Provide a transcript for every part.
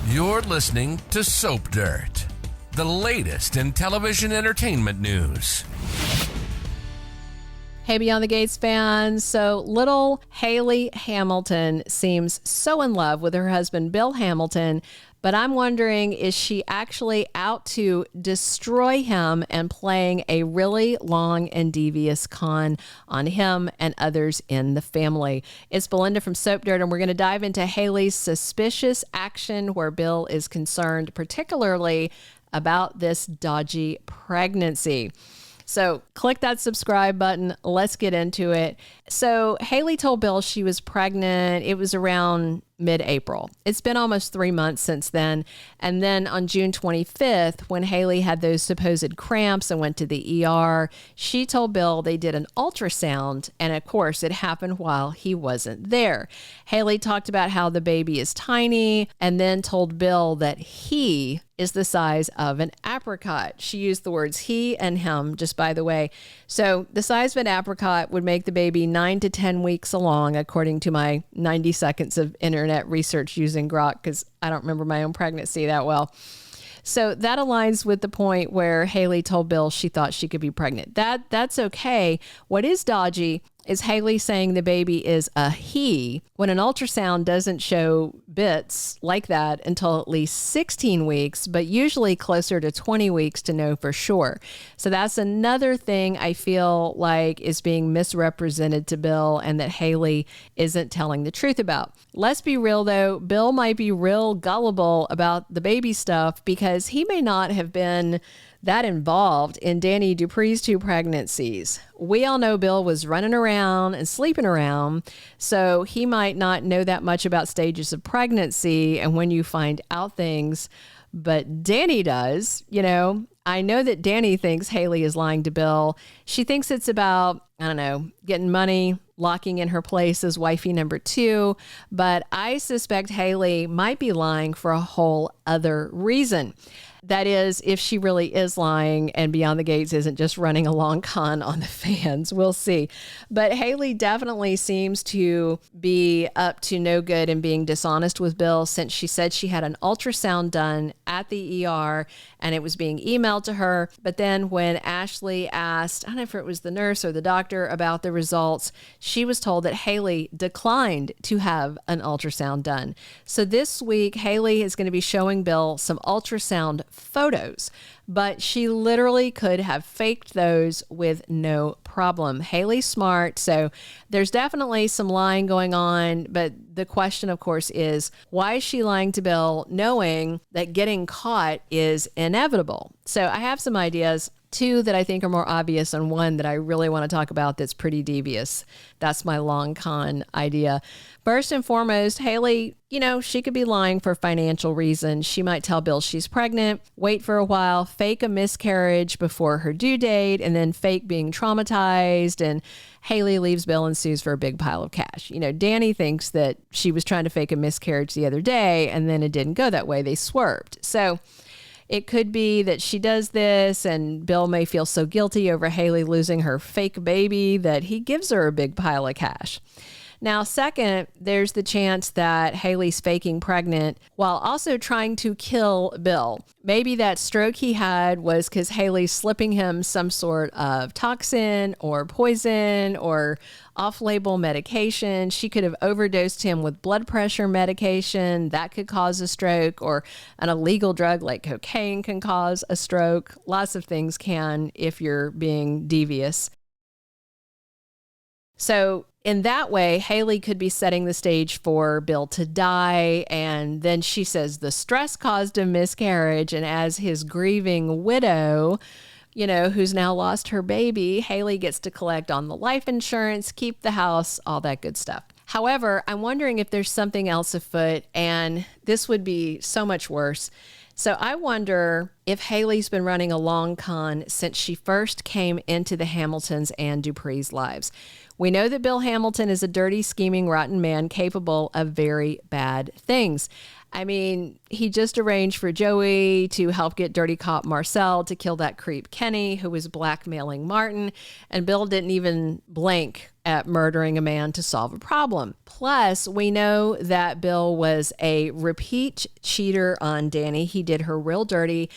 You're listening to Soap Dirt, the latest in television entertainment news. Hey, Beyond the Gates fans. So little Hayley Hamilton seems so in love with her husband, Bill Hamilton, but I'm wondering, is she actually out to destroy him and playing a really long and devious con on him and others in the family? It's Belinda from Soap Dirt, and we're going to dive into Hayley's suspicious action where Bill is concerned, particularly about this dodgy pregnancy. So click that subscribe button. Let's get into it. So Hayley told Bill she was pregnant. It was around mid-April. It's been almost 3 months since then. And then on June 25th, when Hayley had those supposed cramps and went to the ER, she told Bill they did an ultrasound. And of course, it happened while he wasn't there. Hayley talked about how the baby is tiny and then told Bill that he is the size of an apricot. She used the words he and him, just by the way. So the size of an apricot would make the baby 9 to 10 weeks along, according to my 90 seconds of internet research using Grok, because I don't remember my own pregnancy that well. So that aligns with the point where Hayley told Bill she thought she could be pregnant. That's okay. What is dodgy is Hayley saying the baby is a he when an ultrasound doesn't show bits like that until at least 16 weeks, but usually closer to 20 weeks to know for sure. So that's another thing I feel like is being misrepresented to Bill and that Hayley isn't telling the truth about. Let's be real though, Bill might be real gullible about the baby stuff because he may not have been that involved in Dani Dupree's 2 pregnancies. We all know Bill was running around and sleeping around, so he might not know that much about stages of pregnancy and when you find out things, but Dani does. You know, I know that Dani thinks Hayley is lying to Bill. She thinks it's about, I don't know, getting money, locking in her place as wifey number 2, but I suspect Hayley might be lying for a whole other reason. That is, if she really is lying and Beyond the Gates isn't just running a long con on the fans. We'll see. But Hayley definitely seems to be up to no good and being dishonest with Bill since she said she had an ultrasound done at the ER and it was being emailed to her. But then when Ashley asked, I don't know if it was the nurse or the doctor about the results, she was told that Hayley declined to have an ultrasound done. So this week, Hayley is going to be showing Bill some ultrasound photos, but she literally could have faked those with no problem. Hayley's smart, so there's definitely some lying going on, but the question, of course, is why is she lying to Bill knowing that getting caught is inevitable? So I have some ideas. 2 that I think are more obvious and 1 that I really want to talk about that's pretty devious. That's my long con idea. First and foremost, Hayley, you know, she could be lying for financial reasons. She might tell Bill she's pregnant, wait for a while, fake a miscarriage before her due date, and then fake being traumatized. And Hayley leaves Bill and sues for a big pile of cash. You know, Dani thinks that she was trying to fake a miscarriage the other day, and then it didn't go that way. They swerved. So it could be that she does this and Bill may feel so guilty over Hayley losing her fake baby that he gives her a big pile of cash. Now, second, there's the chance that Hayley's faking pregnant while also trying to kill Bill. Maybe that stroke he had was because Hayley's slipping him some sort of toxin or poison or off-label medication. She could have overdosed him with blood pressure medication. That could cause a stroke, or an illegal drug like cocaine can cause a stroke. Lots of things can if you're being devious. So in that way, Hayley could be setting the stage for Bill to die. And then she says the stress caused a miscarriage. And as his grieving widow, you know, who's now lost her baby, Hayley gets to collect on the life insurance, keep the house, all that good stuff. However, I'm wondering if there's something else afoot, and this would be so much worse. So I wonder if Hayley's been running a long con since she first came into the Hamiltons and Dupree's lives. We know that Bill Hamilton is a dirty, scheming, rotten man capable of very bad things. I mean, he just arranged for Joey to help get dirty cop Marcel to kill that creep Kenny, who was blackmailing Martin, and Bill didn't even blink at murdering a man to solve a problem. Plus, we know that Bill was a repeat cheater on Dani. He did her real dirty.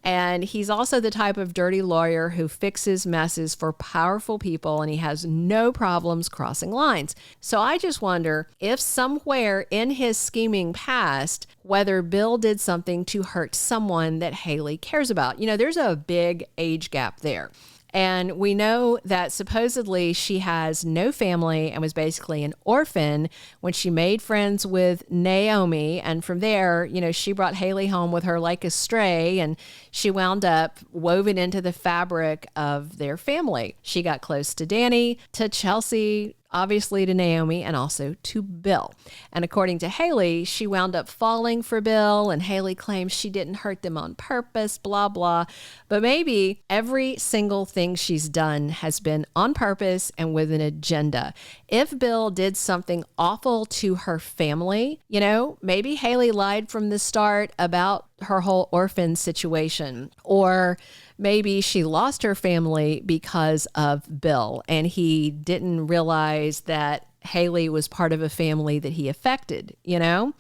And he's also the type of dirty lawyer who fixes messes for powerful people, and he has no problems crossing lines. So I just wonder if somewhere in his scheming past, whether Bill did something to hurt someone that Hayley cares about. You know, there's a big age gap there. And we know that supposedly she has no family and was basically an orphan when she made friends with Naomi. And from there, you know, she brought Hayley home with her like a stray, and she wound up woven into the fabric of their family. She got close to Dani, to Chelsea, obviously to Naomi, and also to Bill. And according to Hayley, she wound up falling for Bill, and Hayley claims she didn't hurt them on purpose, blah, blah. But maybe every single thing she's done has been on purpose and with an agenda. If Bill did something awful to her family, you know, maybe Hayley lied from the start about her whole orphan situation, or maybe she lost her family because of Bill and he didn't realize that Hayley was part of a family that he affected, you know?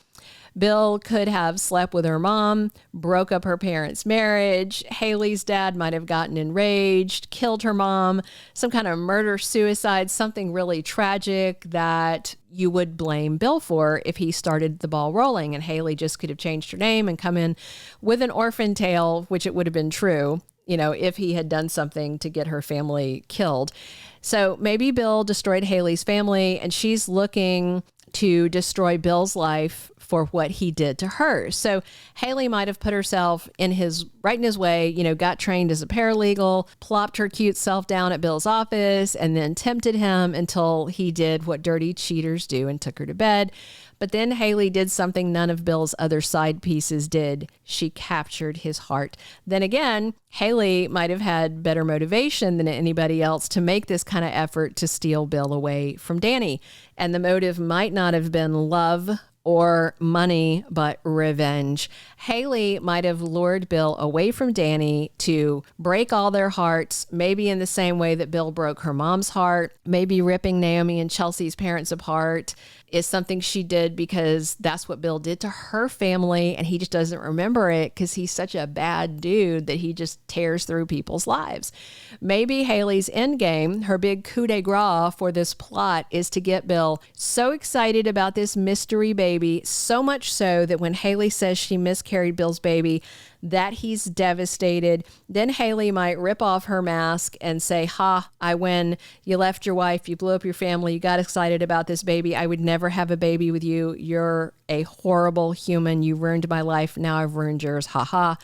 Bill could have slept with her mom, broke up her parents' marriage. Hayley's dad might have gotten enraged, killed her mom, some kind of murder-suicide, something really tragic that you would blame Bill for if he started the ball rolling. And Hayley just could have changed her name and come in with an orphan tale, which it would have been true, you know, if he had done something to get her family killed. So maybe Bill destroyed Hayley's family, and she's looking to destroy Bill's life for what he did to her. So Hayley might have put herself in his way, you know, got trained as a paralegal, plopped her cute self down at Bill's office, and then tempted him until he did what dirty cheaters do and took her to bed. But then Hayley did something none of Bill's other side pieces did. She captured his heart. Then again, Hayley might have had better motivation than anybody else to make this kind of effort to steal Bill away from Dani. And the motive might not have been love or money, but revenge. Hayley might have lured Bill away from Dani to break all their hearts, maybe in the same way that Bill broke her mom's heart. Maybe ripping Naomi and Chelsea's parents apart is something she did because that's what Bill did to her family, and he just doesn't remember it because he's such a bad dude that he just tears through people's lives. Maybe Hayley's endgame, her big coup de grace for this plot, is to get Bill so excited about this mystery baby, so much so that when Hayley says she miscarried Bill's baby, that he's devastated. Then Hayley might rip off her mask and say, "Ha, I win. You left your wife. You blew up your family. You got excited about this baby. I would never have a baby with you. You're a horrible human. You ruined my life. Now I've ruined yours. Ha ha."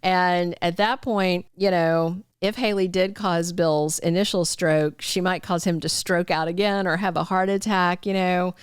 And at that point, you know, if Hayley did cause Bill's initial stroke, she might cause him to stroke out again or have a heart attack, you know.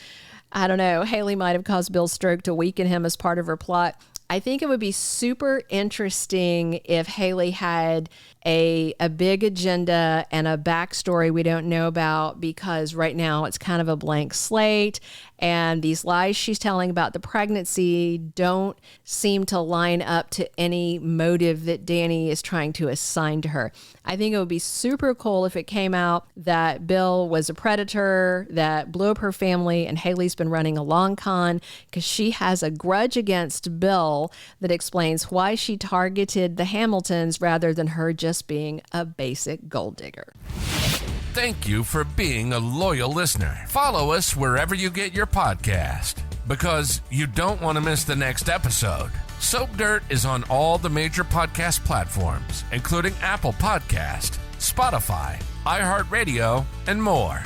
I don't know. Hayley might have caused Bill's stroke to weaken him as part of her plot. I think it would be super interesting if Hayley had a big agenda and a backstory we don't know about, because right now it's kind of a blank slate, and these lies she's telling about the pregnancy don't seem to line up to any motive that Dani is trying to assign to her. I think it would be super cool if it came out that Bill was a predator that blew up her family, and Hayley's been running a long con because she has a grudge against Bill that explains why she targeted the Hamiltons rather than her just being a basic gold digger. Thank you for being a loyal listener. Follow us wherever you get your podcast, because you don't want to miss the next episode. Soap Dirt is on all the major podcast platforms, including Apple Podcast, Spotify, iHeartRadio, and more.